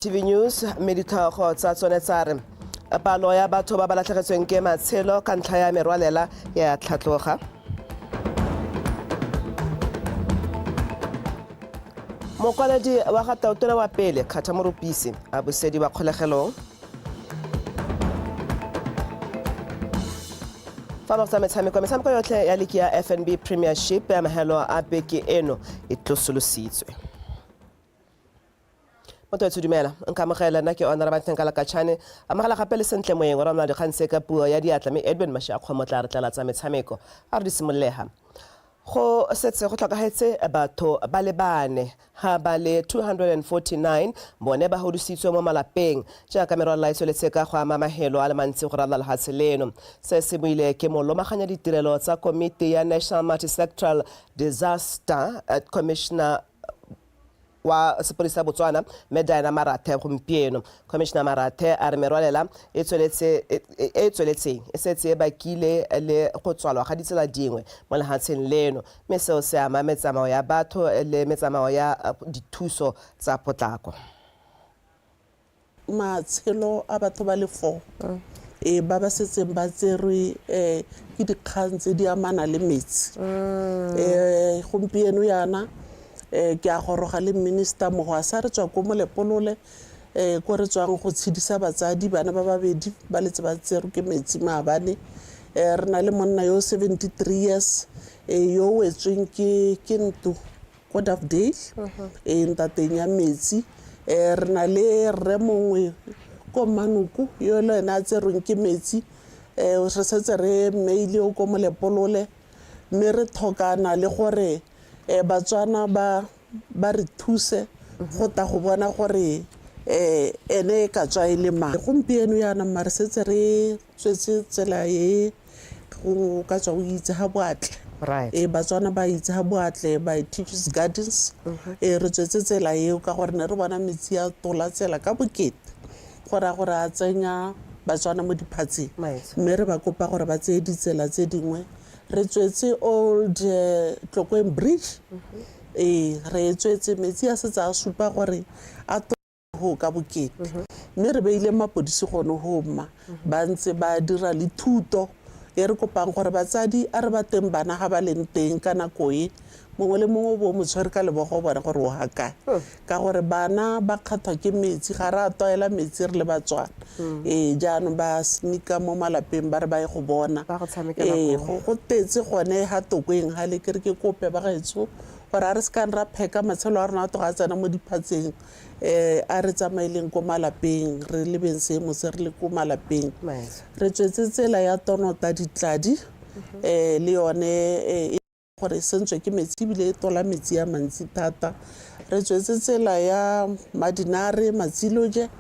TV News medithago tsa tsone tsa re palo ya batho ba ba latlhegetsweng ke matshelo ka ntlha ya merwalela ya tlhatloga. Mokwaledi wa ga Tautona wa pele Khatha Moropisi a busedi wa kgolegelong. Fa mo tsa metshameko yotlhe ya ligi ya FNB Premiership ya mahelo a beke eno e tlosolositswe. Motho wa dumela nka mogela nna ke ona ba tsenkala ka tshane a magala gape le sentle moeng wa rona di kgantse ka puo ya diatla me Edwin Mashakgo motla re tla tsa metshameko a re di simolleha go setse go tlhokagetse batho ba le bane ha ba le 249 bone ba hodisitswe mo malapeng jaaka merwalo la itsoletse ka go ama mahelo a le mantsi go rala lehatshe leno se se buile ke molomaganya ditirelo tsa komiti ya National Multisectoral Disaster Commissioner wa sepodisa Botswana Medina Marathe gompieno. Commissioner Marathe a re merwalela e tsweletseng e setse ba kile le go tswalwa ga ditsela dingwe mo lehatsheng leno mme seo se ama metsamao ya batho le metsamao ya dithuso tsa potlako. Matshelo a batho ba le 4 ba ba setseng ba tserwe ke dikgang tse di amana le metsi gompieno yana ke a goroga le minister Mogwasa re tswa ko Molepolole ko re tswang go tshedisa batsadi bana ba babedi ba letse ba tserwe ke metsi maabane re na le monna yo 73 years yo wetsweng ke ntu ko Dovedale ntateng ya metsi re na le rre mongwe ko Manuku yo le ena a tserweng ke metsi re setse re mail yo ko Molepolole mme re thokana le gore Batswana ba re thuse go ta go bona gore ene ka tswa ile mang gompieno yana mare setse re tswetse tsela e go ka tswa o itse ha boatle Batswana ba itse ha boatle ba Teachers Gardens re tswetse tsela eo ka gore ne re bona metsi a tola tsela ka bokete gore a tsenya Batswana mo diphatseng mme re ba kopa gore ba tseye ditsela tse dingwe re tswetse old Tlokwen Bridge re tswetse metsi a setsa a supa gore a go ka bokete mme re beile mapodisi gone go mma ba ntse ba dira le thuto e re kopang gore batsadi a re ba teng bana ga ba leng teng ka nako e mongwe le mongwe bo mo tshwere ka lebogo bona gore o ha kae ka gore bana ba kgathwa ke metsi ga ra toela metsi re le Batswana jaanong ba sneaka mo malapeng ba re ba ye go bona go tetse gone ha Tokweng ha le ke re ke kope ba gaetso gore a re se ka ra pheka matshelo a rona a toga tsena mo diphatseng a re tsamaileng ko malapeng re lebeng seemo se re le ko malapeng re tswetse tsela ya Tonota Ditladi le yone gore sentswe ke metsi bile e tola metsi a mantsi thata re tswetse tsela ya Madinare Matsiloje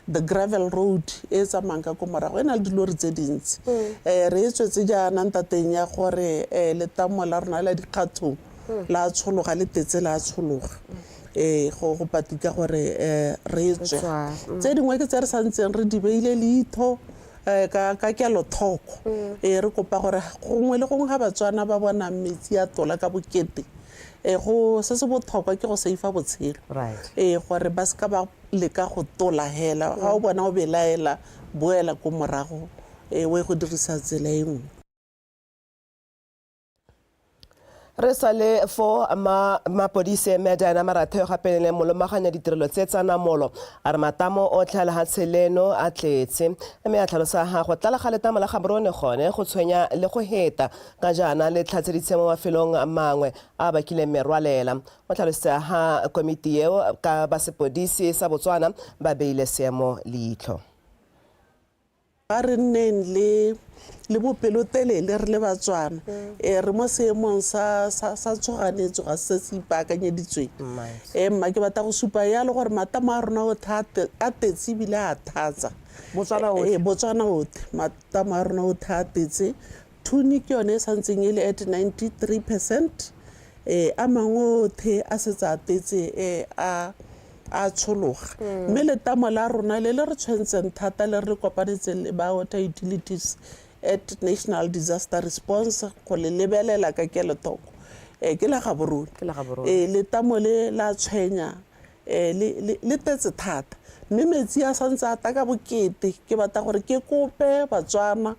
the gravel road e tsamayang ka ko morago e na le dilori tse dintsi re e tswetse jaana ntateng ya gore letamo la rona la dikgathong la tshologa le tetse la tshologa go patika gore re tswe tse dingwe ke tse re santseng re di beile leitho ka kelothoko re kopa gore gongwe le gongwe ga Batswana ba bona metsi a tola ka bokete go se se botlhokwa ke go seifa botshelo gore ba ska ba leka go tola hela ga o bona o belaela boela ko morago we go dirisa tsela engwe re sale fo mapodisi Medina Marathe gape le molomaganya ditirelo tse tsa namolo a re matamo o tlhala ha tsheleno a tletse mme a tlhalosa ha go tlala ga letamo la Gaborone gone go tshwenya le go heta ka jana le tlhatseditse mo mafelong a mangwe a bakile merwalela o tlhalosa ha komiti eo ka ba sepodisi sa Botswana ba beile seemo leitho ba re nneng le bopelotelele re le Batswana re mo seemong sa tshoganetso ga se se ipaakanyeditsweng mma ke batla go supa yalo gore matamo a rona a tetse bile a thatsa Botswana otlhe matamo a rona o thatetse thuni ke yone e santseng e le at 93% a mangwe othe a setsa a tetse a tshologa mme letamo la rona le re tshwentseng thata le re kopanetseng le ba water utilities at National Disaster Response go le lebelela ka kelothoko ke la Gaborone letamo le la tshwenya le tetse thata mme metsi a santse a ta ka bokete ke batla gore ke kope batswana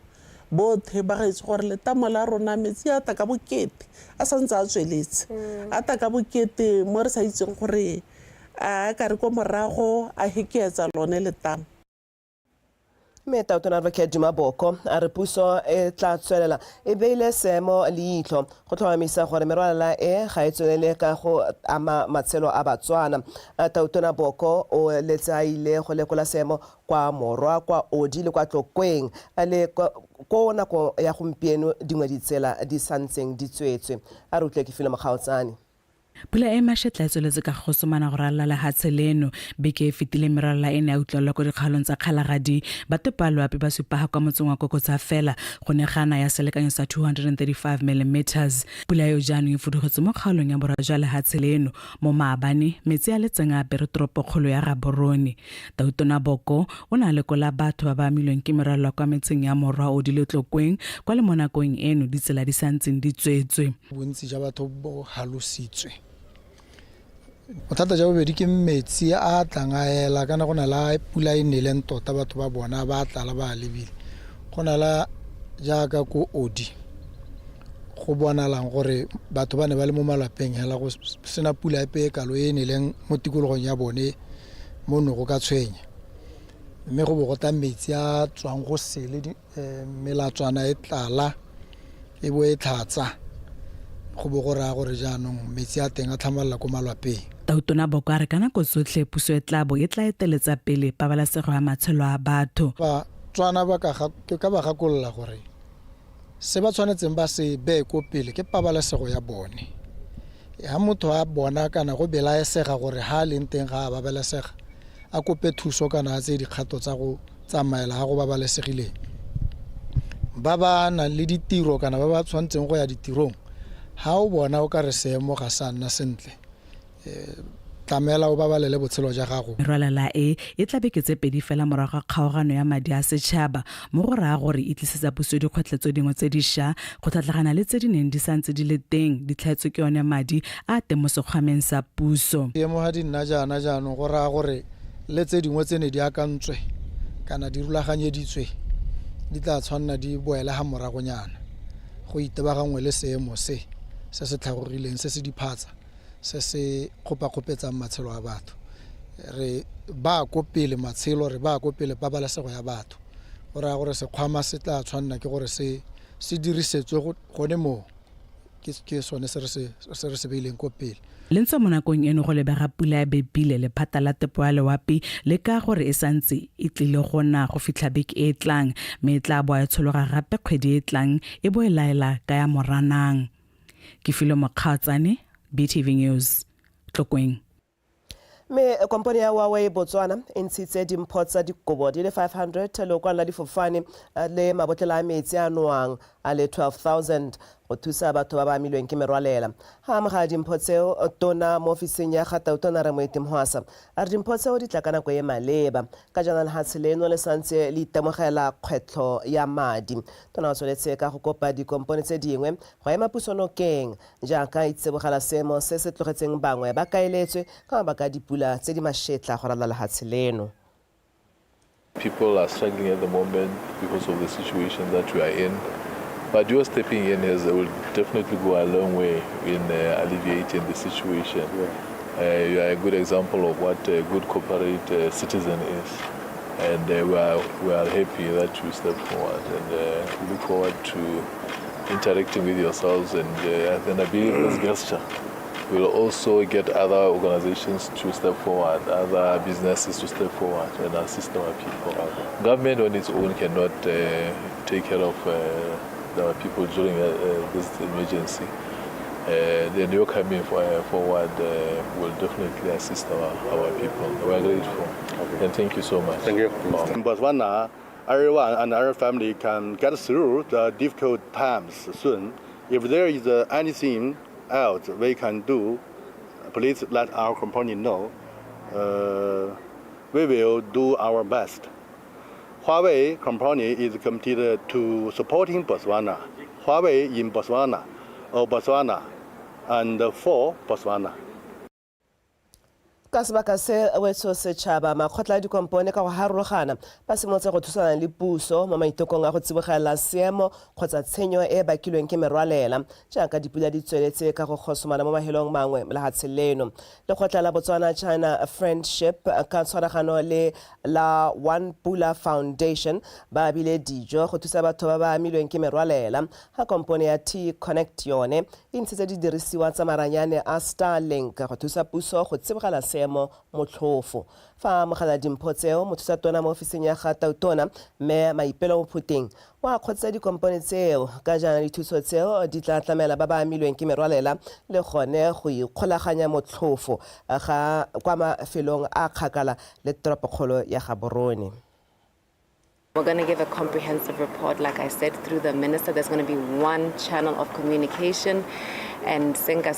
bothe ba gaetse gore letamo la rona metsi a ta ka bokete a santse a tsweletse a ta ka bokete mo re sa itseng gore a ka re ko morago a hekeetsa lone letamo. mme tautona advocate Duma Boko a re puso e tla tswelela e beile seemo leitlho go tlhomamisa gore merwalela e ga e tswelele ka go ama matshelo a batswana. Tautona Boko o letse a ile go lekola seemo kwa morwa kwa Odi le kwa Tlokweng le ko nako ya gompieno dingwe ditsela di santseng di tswetswe. A re utlwe ke Filo Mogautsane. Pula e mashetla e tsweletse ka go somana go ralala lehatshe leno beke e fetile merwalela e ne a utlwelwa ko dikgaolong tsa Kgalagadi batepaloape ba supaga kwa motseng wa Kokotsa fela go ne gana ya selekanyo sa 235 mm. Pula eo jaanong e fudugetse mo kgaolong ya borwa jwa lehatshe leno mo Maabane metsi a letseng a apere toropokgolo ya Gaborone. Tautona Boko o na lekola batho ba ba amilweng ke merwalela kwa metseng ya morwa Odi le Tlokweng kwa le mo nakong eno ditsela di santseng di tswetswe. Bontsi ja batho bo halositswe. Bothata ja bobedi ke metsi a tlang a ela kana go na la pula e neleng tota batho ba bona ba tlala ba lebile go na la jaaka ko Odi go bonalang gore batho ba ne ba le mo malapeng hela go sena pula epe kalo e neleng mo tikologong ya bone mo no go ka tshwenya mme go bogota metsi a tswang go sele melatswana e tlala e bo e tlhatsa go bogora gore jaanong metsi a teng a tlhamalala ko malapeng. Tautona Boko a re ka nako tsotlhe puso e tlabo e tla eteletsa pele pabalesego ya matshelo a batho. Batswana ba ka ba gakolola gore se ba tshwanetseng ba se bee ko pele ke pabalesego ya bone. Ha motho a bona kana go belaesega gore ha leng teng ga a babalesega a kope thuso kana a tse dikgato tsa go tsamaela ga go babalesegileng. Ba ba nang le ditiro kana ba ba tshwanetseng go ya ditirong ha o bona o ka re seemo ga sa nna sentle tlamela o babalele botshelo ja gago. Merwalela e tla beketse pedi fela morago ga kgaogano ya madi a setšhaba mo go raya gore e tlisetsa puso dikgwetlhetso dingwe tse di ša go tlhatlhagana le tse di neng di santse di le teng di tlhaetswe ke yone madi a teng mo sekgwameng sa puso. Seemo ga di nna jaana jaanong go raya gore le tse dingwe tse ne di akantswe kana di rulaganyeditswe di tla tshwanna di boele ga moragonyana go itebagangwe le seemo se se tlhagogileng se se diphatsa se se kgopakgopetsang matshelo a batho. Re ba ko pele matshelo re ba ko pele pabalesego ya batho go raya gore sekgwama se tla tshwanna ke gore se dirisetswe gone mo ke sone se re se beileng ko pele. Le ntse mo nakong eno go lebega pula ya bepile lephata la tepo ya loapi le ka gore e santse e tlile go na go fitlha beke e tlang mme e tla boa e tshologa gape kgwedi e tlang e bo e laela ka ya Moranang. Ke Filo Mogautsane, BTV News, Tlokweng. Me kompani ya Huawei Botswana e ntshitse dimpho tsa dikobo di le 500 le kwa la difofane le mabotlela a metsi a nowang a le 12,000 go thusa batho ba ba amilweng ke merwalela. Ha amogela dimpho tseo tona mo ofising ya ga Tautona Ramoeti Mhwasa a re dimpho tseo di tla ka nako e maleba ka jaana lehatshe leno le santse le itemogela kgwetlho ya madi. Tona o tsweletse ka go kopa dikompone tse dingwe go ema puso nokeng jaaka itsebogela seemo se se tlogetseng bangwe ba kaeletswe ka mabaka dipula tse di mashetla go rala lehatshe leno. People are struggling at the moment because of the situation that we are in. But your stepping in will definitely go a long way in alleviating the situation. Yeah. You are a good example of what a good corporate citizen is. And we are happy that you step forward and we look forward to interacting with yourselves and then I believe this gesture will also get other organizations to step forward, other businesses to step forward and assist our people. Government on its own cannot take care of our people during this emergency. Then you're coming forward will definitely assist our people. We're grateful. Okay. And thank you so much. Thank you. In Botswana, everyone and our family can get through the difficult times soon. If there is anything else we can do, please let our company know. We will do our best. Huawei company is committed to supporting Botswana. Huawei in Botswana, or Botswana, and for Botswana. ka sebaka se wetso setšhaba makgotla a dikompone ka go harologana ba simolotse go thusana le puso mo maitekong a go tsibogela seemo kgotsa tshenyo e bakilweng ke merwalela jaaka dipula di tsweletse ka go kgosomana mo mahelong mangwe lefatshe leno. Lekgotla la Botswana China Friendship ka tshwaragano le la One Pula Foundation ba bile dijo go thusa batho ba ba amilweng ke merwalela ga kompone ya T-Connect yone e ntshitse di dirisiwa tsa maranyane a Starlink go thusa puso go tsibogela seemo motlhofo. Fa mogala dimpho tseo mothusa tona mo ofising ya ga Tautona mme Maipelo Mphuteng wa kgotsa dikompone tseo ka jana dithuso tseo di tla tlamela ba ba amilweng ke merwalela le gone go ikgolaganya motlhofo ga kwa mafelong a kgakala le toropokgolo ya Gaborone. We're going to give a comprehensive report, like I said, through the minister. There's going to be one channel of communication. And thank you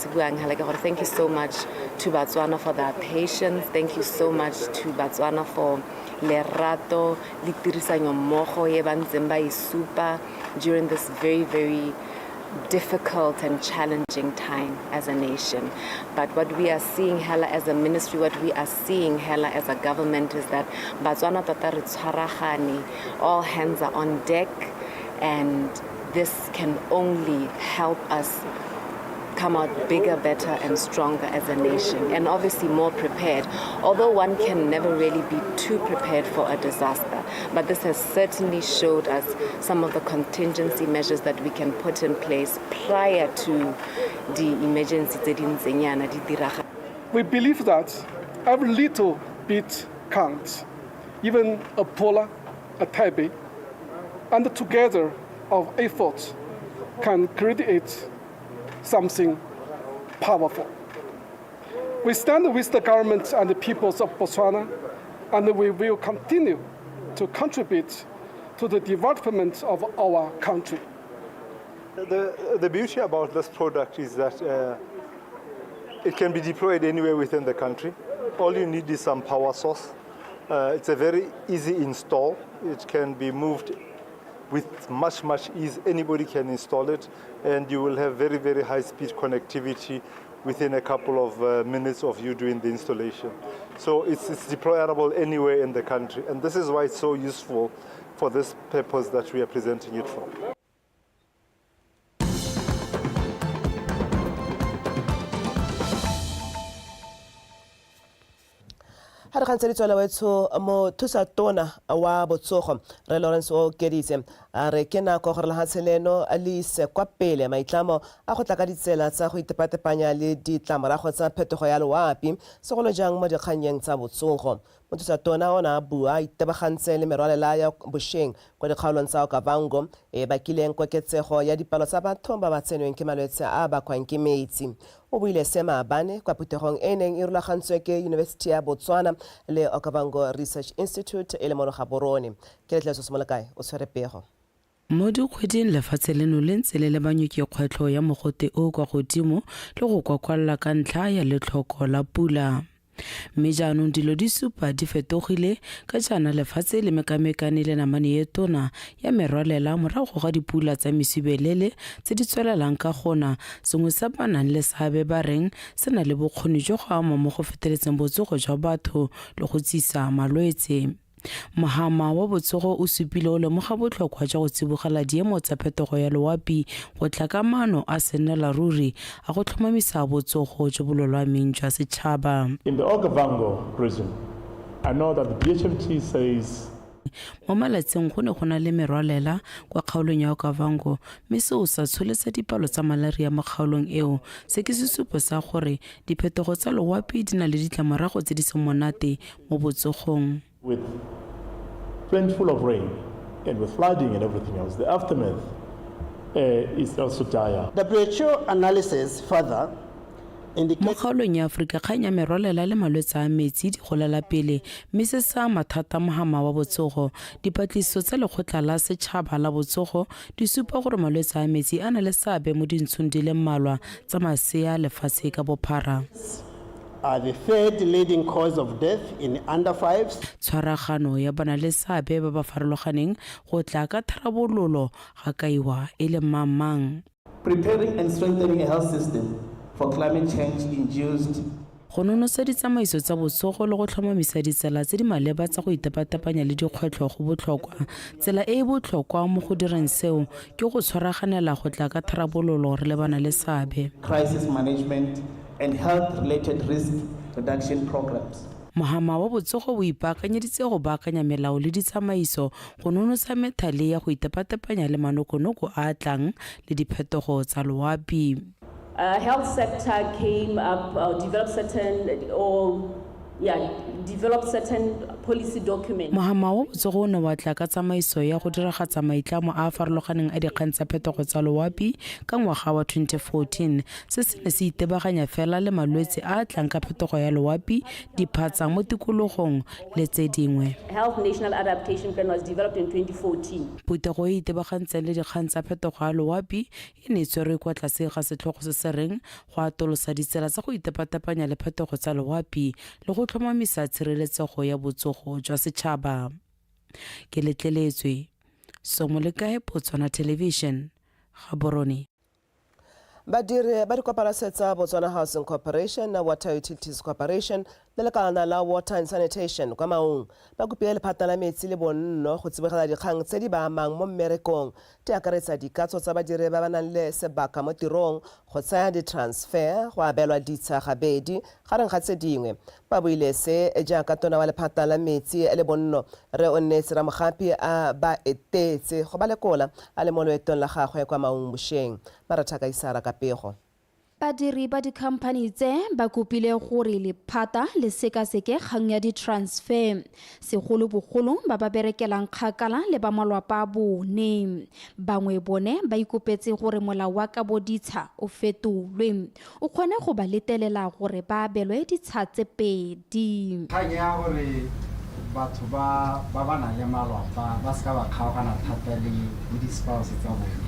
so much to Botswana for their patience. Thank you so much to Botswana for lerato, le tirisanyo mmogo ye ba ntseng ba e supa during this very, very difficult and challenging time as a nation. But what we are seeing hela as a ministry, what we are seeing hela as a government is that Botswana tota re tshwaragane, all hands are on deck, and this can only help us come out bigger, better and stronger as a nation, and obviously more prepared. Although one can never really be too prepared for a disaster, but this has certainly showed us some of the contingency measures that we can put in place prior to the emergency. We believe that every little bit counts, even a Pula, a Taipei, and together of efforts can create something powerful. We stand with the government and the peoples of Botswana, and we will continue to contribute to the development of our country. The beauty about this product is that it can be deployed anywhere within the country. All you need is some power source. It's a very easy install. It can be moved with much ease. Anybody can install it, and you will have very, very high-speed connectivity within a couple of minutes of you doing the installation. So it's deployable anywhere in the country, and this is why it's so useful for this purpose that we are presenting it for. Ha re gantse di tswela wetso mo thusa tona wa botsogo re Lawrence o keditse a re ke nako gore lefatshe leno le se kwa pele maitlamo a go tla ka ditsela tsa go itepatepanya le ditlamorago tsa phetogo ya loapi segolo jang mo dikganyeng tsa botsogo. Mothusa tona ona bua itebagantse le merwalela ya bošeng kwa dikgaolong tsa Okavango e bakileng koketsego ya dipalo tsa batho ba ba tsenweng ke malwetse a bakwang ke metsi. O buile se maabane kwa phuthegong e neng e rulagantswe ke University ya Botswana le Okavango Research Institute e le mo Gaborone. Ke letleso Semolakae o tshwere pego. Mo dikgweding lefatshe leno le ntse le lebanywe ke kgwetlho ya mogote o kwa godimo le go kwakwalla ka ntlha ya letlhoko la pula. Mme jaanong dilo di supa di fetogile ka jaana lefatshe le mekamekane le namane e tona ya merwalela morago ga dipula tsa mesibelele tse di tswelelang ka gona sengwe sa banang le seabe ba reng se na le bokgoni jo go ama mo go feteletseng botsogo jwa batho le go tsisa malwetse. Mohama wa botsogo o supile o lemoga botlhokwa jwa go tsibogela diemo tsa phetogo ya loapi go tla ka maano a senela ruri a go tlhomamisa botsogo jo bo lolameng jwa setšhaba. In the Okavango region, I know that the BHMT says mo malatseng go ne go na le merwalela kwa kgaolong ya Okavango mme seo sa tsholetsa dipalo tsa malaria mo kgaolong eo se ke sesupo sa gore diphetogo tsa loapi di na le ditlamorago tse di seng monate mo botsogong. With plentiful of rain and with flooding and everything else, the aftermath is also dire. WHO analysis further mo kgaolong ya Aforika kgang ya merwalela le malwetse a metsi di golela pele mme se sa mathata mohama wa botsogo. Dipatlisiso tsa lekgotla la setšhaba la botsogo di supa gore malwetse a metsi a na le seabe mo dintshong di le mmalwa tsa masea lefatshe ka bophara. Are the third leading cause of death in under 5s. Tshwaragano ya bana le seabe ba ba farologaneng go tla ka tharabololo ga kaiwa e le mamang. Preparing and strengthening a health system for climate change induced go nonosa ditsamaiso tsa botsogo le go tlhomamisa ditsela tse di maleba tsa go itepatepanya le dikgwetlho go botlhokwa. Tsela e e botlhokwa mo go direng seo ke go tshwaraganela go tla ka tharabololo re lebana le seabe. Crisis management and health-related risk reduction programs. Mohama wa botsogo o ipaakanyeditse go baakanya melao le ditsamaiso go nonosa methale ya go itepatepanya le manokonoko a tlang le diphetogo tsa loapi. Health sector came up, develop certain policy documents. Mohama wa botsogo o ne wa tla ka tsamaiso ya go diragatsa maitlamo a a farologaneng a dikgang tsa phetogo tsa loapi ka ngwaga wa 2014. Se se ne se itebaganya fela le malwetse a tlang ka phetogo ya loapi, diphatsa mo tikologong le tse dingwe. Health National Adaptation Plan was developed in 2014. Putego e itebagantseng le dikgang tsa phetogo ya loapi e ne tserwe kwa tlase ga setlhogo se se reng go atolosa ditsela tsa go itepatepanya le phetogo tsa loapi le go tlhomamisa tshireletsego ya botsogo jwa setšhaba. Ke letleletswe Somolekae Botswana Television, Gaborone. Badiri ba dikoporasi tsa Botswana Housing Corporation na Water Utilities Corporation le lekala la Water and Sanitation kwa Maung ba kopile lephata la metsi le bonno go tsibogela dikgang tse di ba amang mo mmerekong di akaretsa dikatso tsa badiri ba ba nang le sebaka mo tirong go tsaya di-transfer go abelwa ditsha gabedi gareng ga tse dingwe. Ba buile se jaaka tona wa lephata la metsi le bonno re o nnetse Ramogapi a ba etetse go ba lekola a le mo loetong la gagwe kwa Maung Bosheng. Marathaka Isara Kapego. Badiri ba dikhamphane tse ba kopile gore lephata le sekaseke kgang ya di-transfer segolo bogolo ba ba berekelang kgakala le ba malwapa a bone. Bangwe bone ba ikopetse gore molao wa kaboditsha o fetolwe o kgone go ba letelela gore ba abelwe ditsha tse pedi. Kgang ya gore batho ba nang le malwapa ba ska ba kgaogana thata le di-spouse tsa bone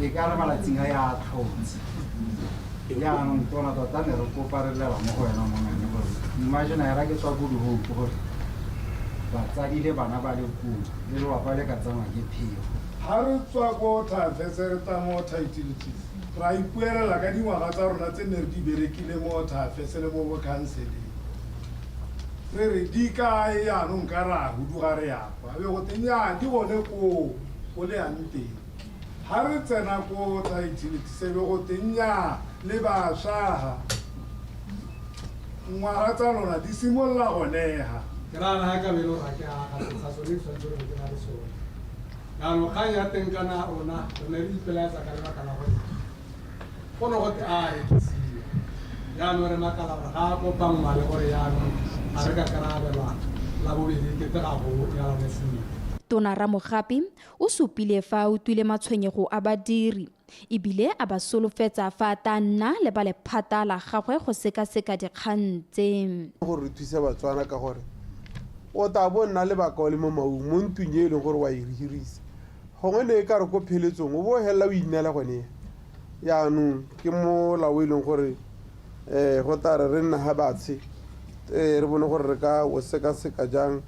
e ka re malatsing a ya tlhotse. Yaanong tona tota ne re kopa re lela mo go wena mongane gore imagine ya ra ke tswa kudu ho gore batsadi le bana ba le kudu le le wapa le ka tsamaya ke pheo. Ha re tswa ko Tafese re ta mo utilities ra ipuelela ka dingwaga tsa rona tse ne re di berekile mo Tafese le mo bokanseleng re re di kae yaanong ka ra huduga re yapa be go tenya di gone ko le yanteng. Ha re tsena ko utilities se be go tenya le bašwa ngwaga tsa lona di simolola go neha. Ke rana ga ka belo ra ke a ga sone tshwanetse re ke na le sone. Yaanong kgang ya teng kana rona re ne re ipelaetsa ka lebaka la gore go ne gote a rekisiwa. Yaanong re makala gore ga a kopangwa le gore yaanong a re ka karabelwa la bobedi ke tega go ya le sengwe. Tona Ramogapi o supile fa o tuile matshwenyego a badiri ebile a ba solofetsa fa ta nna le ba lephata la gagwe go sekaseka dikgang tse. Gore re thuse Batswana ka gore o ta bona le bakao le mo Maung mo ntweng e leng gore wa e hirisa gongwe ne e ka re ko pheletsong o bo hela o inela gone yaanong ke mo lao e leng gore go tare re nna ha batshe re bone gore re ka o sekaseka jang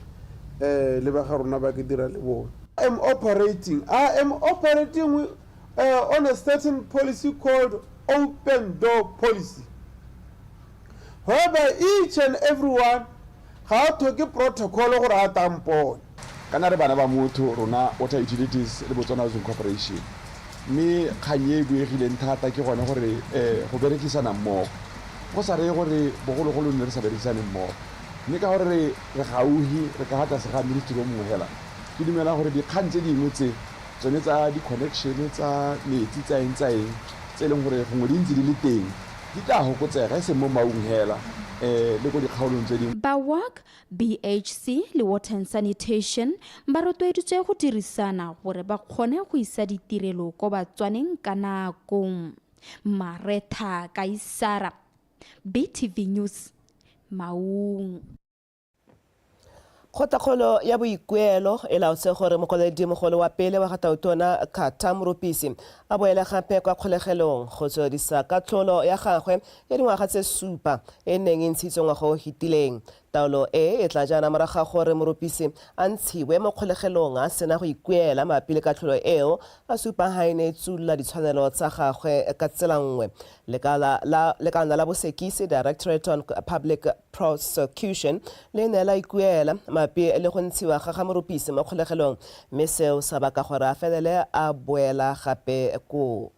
le ba ga rona ba ke dira le bona. I am operating on a certain policy called open door policy, whereby each and everyone ga a thoke protocol gore a tampone. Kana re bana ba motho rona Water Utilities le Botswana Housing Corporation mme kganye e buegileng thata ke gone gore go berekisana mmogo go sa re gore bogologolo ne re sa berekisane mmogo mme ka gore re gauhi re ka gata se ga ministry o mongwe hela ke dumela gore dikgang tse dingwe tse tsone tsa di-connection tsa metsi tsa eng tse leng gore gongwe di ntse di le teng di tla gokotsega e se mo Maung hela le go dikgaolong tse dingwe. Ba WAC, BHC le Water and Sanitation ba rotloeditswe go dirisana gore ba kgone go isa ditirelo ko Batswaneng ka nako. Maretha Kaisara, BTV News, Maung. Kgotakgolo ya boikuelo e laotse gore mokwaledi-mogolo wa pele wa Gatautona Khatha Moropisi a boela gape kwa kgolegelong go tswedisa katlholo ya gagwe ya dingwaga tse 7 e neng e ntshitswe ngwaga o hitileng. taolo e tla jana moraga gore moropisi a ntshiwe mo kgolegelong a sena go ikuela maapile ka tlholo eo a supa ga e ne e tsulla ditshwanelo tsa gagwe ka tsela nngwe lekana la bosekisi Directorate on Public Prosecution le ne la ikuela maapi le go ntshiwa ga moropisi mo kgolegelong mme seo sa baka gore a felele a boela gape ko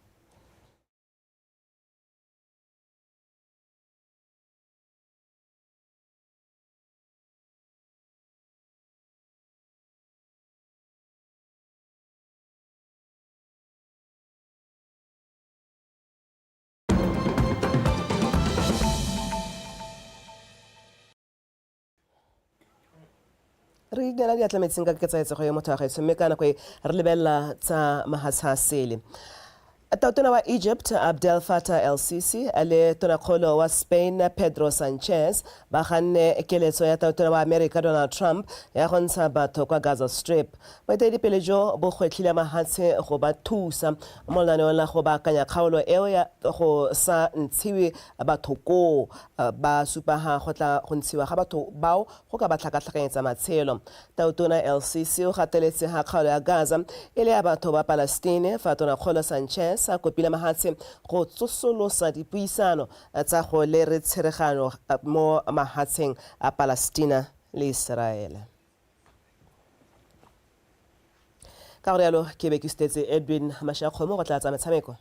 re dela diatlametseng ka ketsaetsego ya motho wa gaetsho mme ka nako e re lebelela tsa mahatshasele Tautona wa Egypt Abdel Fattah el-Sisi le tonakgolo wa Spain Pedro Sanchez ba ganne keletso ya tautona wa America Donald Trump ya go ntsha batho kwa Gaza Strip. Boeteledipele jo bo gwetlhile mahatshe go ba thusa mo lenaneong la go baakanya kgaolo eo ya go sa ntshiwe batho ko ba supa go tla go ntshiwa ga batho bao go ka ba tlhakatlhakanyetsa matshelo. Tautona el-Sisi o gateletse ga kgaolo ya Gaza e le ya batho ba Palestine fa tonakgolo Sanchez sa kopile mahatshe go tsosolosa dipuisano tsa go le re tsheregano mo mahatsheng a Palestina le Israele. Ka go rialo ke be ke stetse Edwin Mashakgomo go tla tsa metshameko.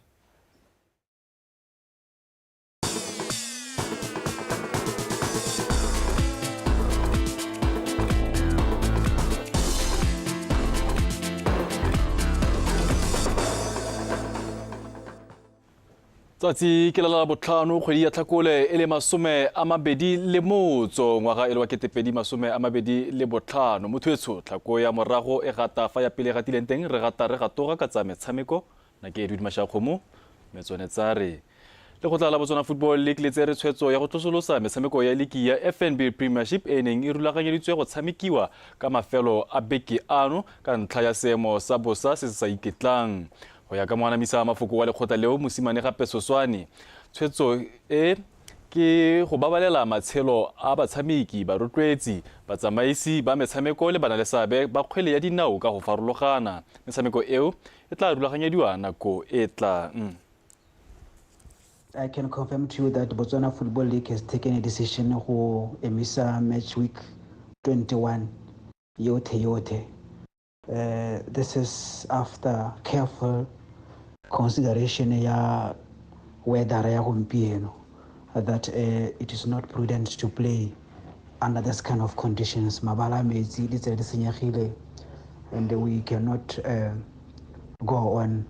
Tsatsi ke la botlhano kgwedi ya Tlhakole e le 21 ngwaga e le wa 2025 mothuetsho tlhako ya morago e gata fa ya pele gatileng teng re gatoga ka tsa metshameko na ke Edwin Mashakgomo metsonetsare le go tla Botswana Football League le tsere tshwetso ya go tlosolosa metshameko ya ligi ya FNB Premiership e neng e rulaganyeditswe go tshamekiwa ka mafelo a beke ano ka ntlha ya seemo sa bosa se se sa iketlang. Go ya ka moanamisa mafoko wa lekgotla leo mosimane gape Soswane tshwetso e ke go babalela matshelo a batshameki ba rotloetsi batsamaisi ba metshameko le bana le sabe ba kgwele ya dinao ka go farologana metshameko eo e tla rulaganyediwa nako e tlang. I can confirm to you that Botswana Football League has taken a decision go emisa match week 21 yote. This is after careful consideration ya weather ya gompieno that it is not prudent to play under this kind of conditions. Mabala metsi di tse di senyegile and we cannot go on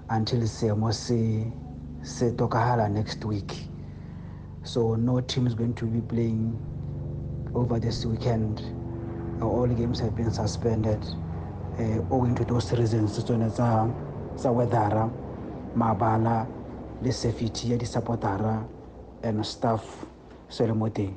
until seemo se tokagala next week. So no team is going to be playing over this weekend. All games have been suspended owing to those reasons tsone tsa weather, mabala le safety ya di-supportera and staff se le mo teng.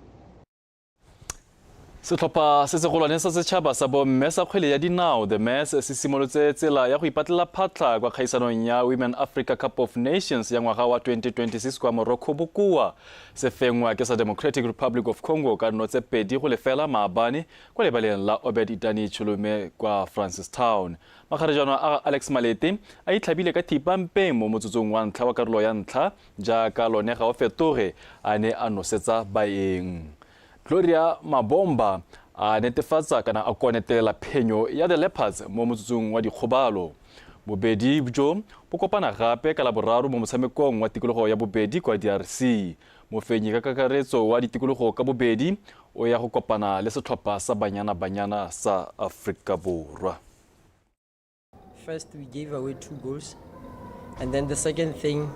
Setlhopha se segolwane sa setšhaba sa bomme sa kgwele ya dinao the Mets se simolotse tsela ya go ipatlela phatlha kwa kgaisanong ya Women Africa Cup of Nations ya ngwaga wa 2026 kwa Morocco Bokoa se fengwa ke sa Democratic Republic of Congo ka nno tse 2-0 maabane kwa lebaleng la Obed Itani Chulume kwa Francistown. Magarejana a Alex Malete a itlhabile ka thipampeng mo motsotsong wa ntlha wa karolo ya ntlha jaaka lone ga o fetoge a ne a nosetsa baeng. Gloria Mabomba a netefatsa kana a konetelela phenyo ya the Leopards mo motsotsong wa dikgobalo. Bobedi jo bo kopana gape ka laboraro mo motshamekong wa tikologo ya bobedi kwa DRC. Mofenyi ka kakaretso wa ditikologo ka bobedi o ya go kopana le setlhopha sa banyana sa Afrika Borwa. First, we gave away 2 goals, and then the second thing,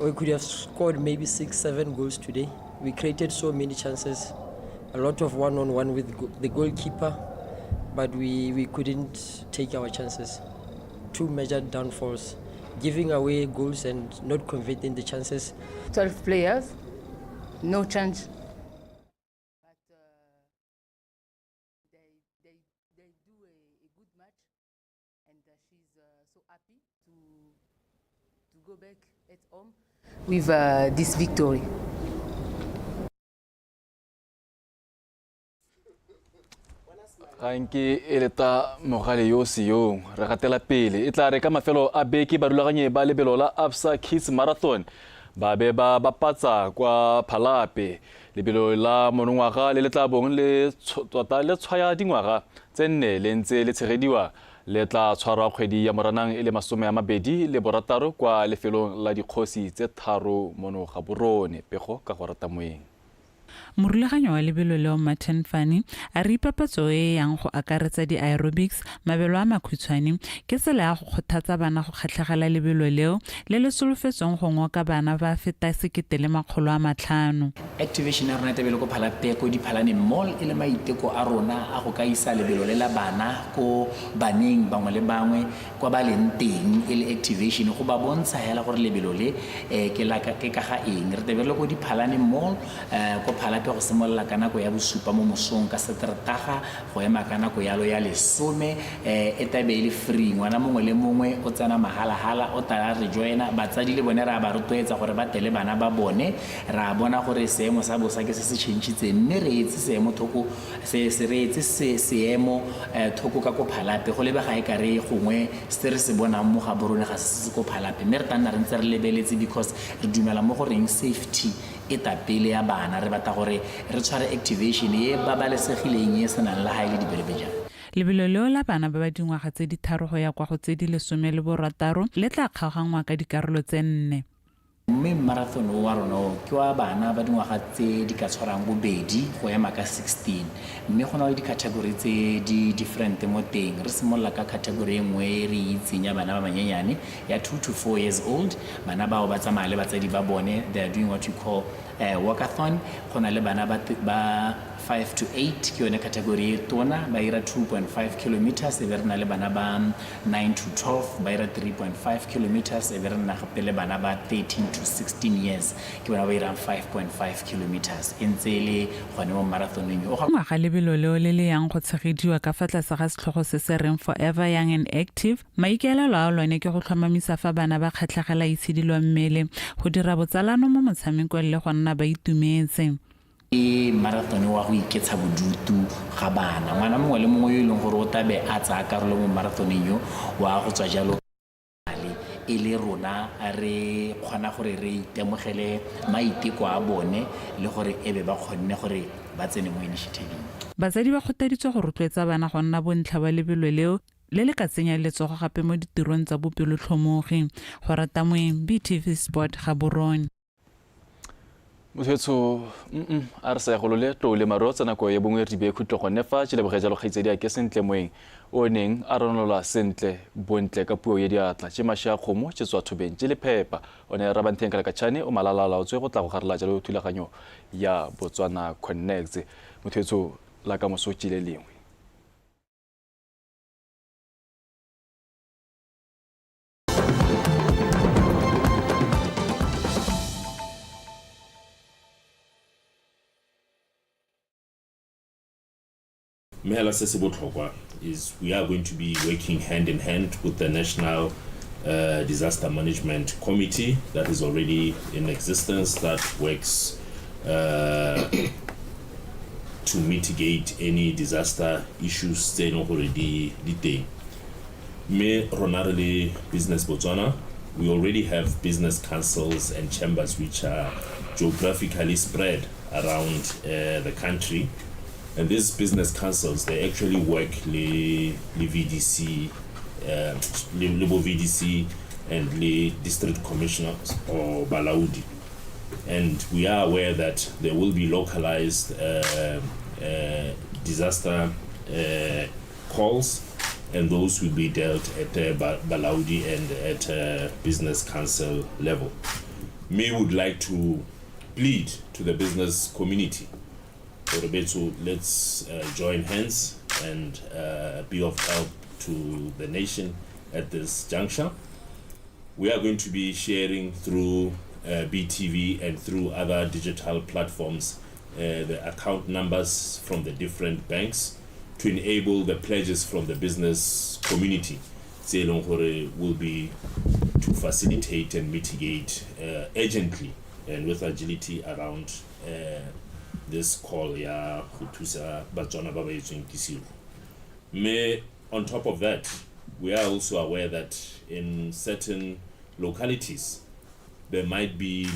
we could have scored maybe 6-7 goals today. We created so many chances, a lot of one-on-one with the goalkeeper, but we couldn't take our chances. 2 major downfalls, giving away goals and not converting the chances. 12 players, no chance. But they do a good match, and she's so happy to go back at home with this victory. ga nke e leta mogale yo seyong re gatela pele e tla re ka mafelo a beke ba rulaganye ba lebelo la Absa Kids Marathon ba be ba bapatsa kwa Phalape lebelo la monongwaga le letla bong le tota le tshwaya dingwaga tse nne le ntse le tshegediwa le tla tshwarwa kgwedi ya Moranang e le 26 kwa lefelong la dikgosi tse 3 mono ga Borone pego ka go rata moeng. Morulaganyo wa lebelo leo Martin Fani a re ipapatso e yang go akaretsa di-aerobics mabelo a makhutshwane ke tsela ya go kgothatsa bana go kgatlhegela lebelo leo le le solofetsweng go ngoka bana ba feta 1,500. Activation ya rona tebele ko Phalape ko Diphalane Mall e le maiteko a rona a go ka isa lebelo le la bana ko baneng bangwe le bangwe kwa ba leng teng e le activation go ba bontsha hela gore lebelo le ke ka ga eng re tebele ko Diphalane Mall ko Phalape go simolola ka nako ya bosupa mo mosong ka Sateretaga go ema ka nako ya lo ya 10 e tabe le free ngwana mongwe le mongwe o tsena mahala o tla re joina batsadi le bone ra ba rotloetsa gore ba tele bana ba bone ra bona gore seemo sa bosa ke se tšhentšitse mme re etse seemo thoko se re etse seemo thoko ka ko Phalape go lebe ga e ka re gongwe se re se bonang mo ga Borone ga se ko Phalape mme re tla nna re ntse re lebeletse because re dumela mo goreng safety e tapele ya bana re batla gore re tshware activation e babalesegileng e senang le ha ile dibelebeja. Lebelo leo la bana ba ba dingwaga tse di tharo go ya kwa go tse di 16 le tla kgaogangwa ka dikarolo tse 4. Mme marathon wa rona ke wa bana ba dingwaga tse di ka tshwarang bobedi go ema ka 16 mme go na le di-category tse di different mo teng re simolola ka category nngwe re itseng ya bana ba banyenyane ya 2 to 4 years old bana bao ba tsamaya le batsadi ba bone they are doing what you call walkathon go na le bana ba 5 to 8 ke yone category e tona ba ira 2.5 kilometers e be re na le bana ba 9 to 12 ba ira 3.5 kilometers e be re na gape le bana ba 13 to 16 years ke bona ba irang 5.5 kilometers e ntse le gone mo marathoneng o ngwaga lebelo leo le le yang go tshegediwa ka fa tlase ga setlhogo se se reng Forever Young and Active maikaelelo a lone ke go tlhomamisa fa bana ba kgatlhegela itshidilwa mmele go dira botsalano mo motshamekong le go nna ba itumetse. Marathon wa go iketsa bodutu ga bana ngwana mongwe le mongwe yo e leng gore o tabe a tsaya karolo mo marathoneng yo wa go tswa jalo e le rona re kgona gore re itemogele maiteko a bone le gore ebe ba kgonne gore ba tsene mo initiative. Batsadi ba kgothaditswe go rotloetsa bana go nna bontlha ba lebelo leo le le ka tsenya letsogo gape mo ditirong tsa bopelotlhomogi go rata moeng BTV Sport ga Borone. Mothetso a re sa go le tole maro tsena ko ye bongwe re be khutlo go nefa tshile bogetsa lo kgaitsedi a ke sentle moeng o neng a ronola sentle bontle ka puo ye diatla tse masha khomo tse tswa thobeng tse le phepa o ne ra bantheng ka tshane o malala o tswe go tla go garela jalo thulaganyo ya Botswana Connect mothetso la ka mosotile lengwe. Mehela se se botlhokwa is we are going to be working hand in hand with the National Disaster Management Committee that is already in existence that works to mitigate any disaster issues tse no gore di teng. Me rona re le Business Botswana we already have business councils and chambers which are geographically spread around the country. And these business councils, they actually work le VDC, le VDC and le district commissioners or Balaudi. And we are aware that there will be localized disaster calls, and those will be dealt at Balaudi and at business council level. Me would like to plead to the business community. Let's join hands and be of help to the nation at this juncture. We are going to be sharing through BTV and through other digital platforms the account numbers from the different banks to enable the pledges from the business community. Will be to facilitate and mitigate urgently and with agility around this call ya go thusa Batswana ba ba etsweng ke siro. On top of that, we are also aware that in certain localities, there might be